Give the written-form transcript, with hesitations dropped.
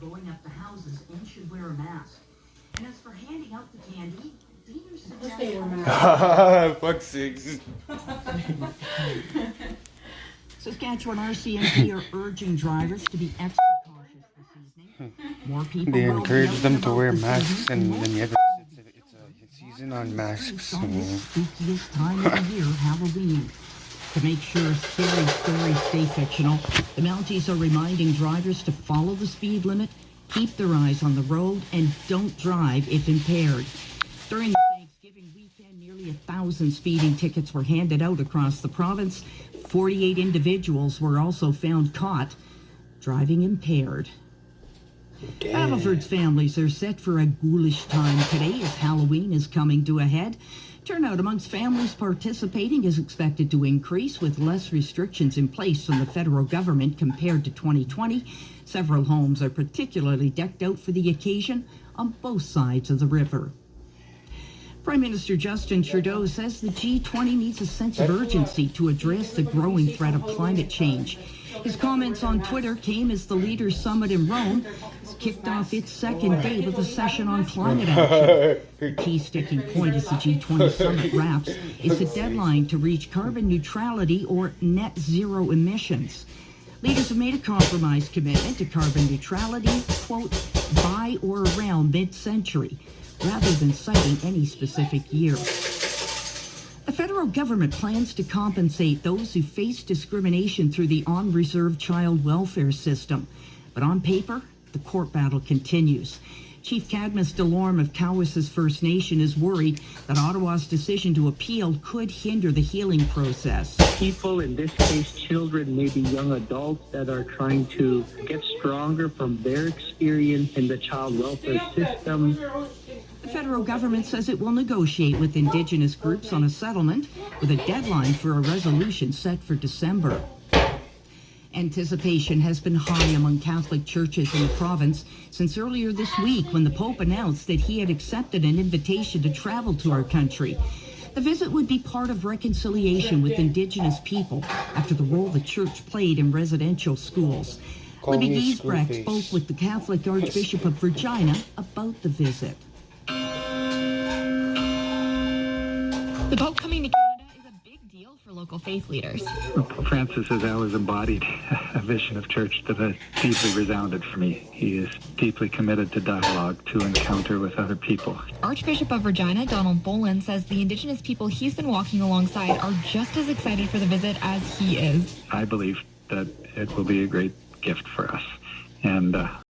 going up the houses and should wear a mask. And as for handing out the candy, leaders suggest... Fuck sakes. Saskatchewan RCMP are urging drivers to be extra cautious this evening. More people They will encourage be them out to and wear about this masks, evening, and then more you have it's a season on masks. on this spookiest time of the year, Halloween. To make sure scary stories stay fictional, the Mounties are reminding drivers to follow the speed limit, keep their eyes on the road, and don't drive if impaired. During the Thanksgiving weekend, nearly 1,000 speeding tickets were handed out across the province. 48 individuals were also found caught driving impaired. Battleford's families are set for a ghoulish time today as Halloween is coming to a head. Turnout amongst families participating is expected to increase with less restrictions in place from the federal government compared to 2020. Several homes are particularly decked out for the occasion on both sides of the river. Prime Minister Justin Trudeau says the G20 needs a sense of urgency to address the growing threat of climate change. His comments on Twitter came as the Leaders Summit in Rome has kicked off its second day with a session on climate action. The key sticking point as the G20 summit wraps is the deadline to reach carbon neutrality or net zero emissions. Leaders have made a compromise commitment to carbon neutrality, quote, by or around mid-century, rather than citing any specific year. The federal government plans to compensate those who face discrimination through the on-reserve child welfare system. But on paper, the court battle continues. Chief Cadmus Delorme of Cowessess First Nation is worried that Ottawa's decision to appeal could hinder the healing process. People, in this case children, maybe young adults, that are trying to get stronger from their experience in the child welfare system. The federal government says it will negotiate with Indigenous groups on a settlement with a deadline for a resolution set for December. Anticipation has been high among Catholic churches in the province since earlier this week when the Pope announced that he had accepted an invitation to travel to our country. The visit would be part of reconciliation with Indigenous people after the role the church played in residential schools. Libby Giesbrecht spoke with the Catholic Archbishop of Regina about the visit. The Pope coming to Canada is a big deal for local faith leaders. Pope Francis has always embodied a vision of church that has deeply resounded for me. He is deeply committed to dialogue, to encounter with other people. Archbishop of Regina, Donald Bolin, says the Indigenous people he's been walking alongside are just as excited for the visit as he is. I believe that it will be a great gift for us. And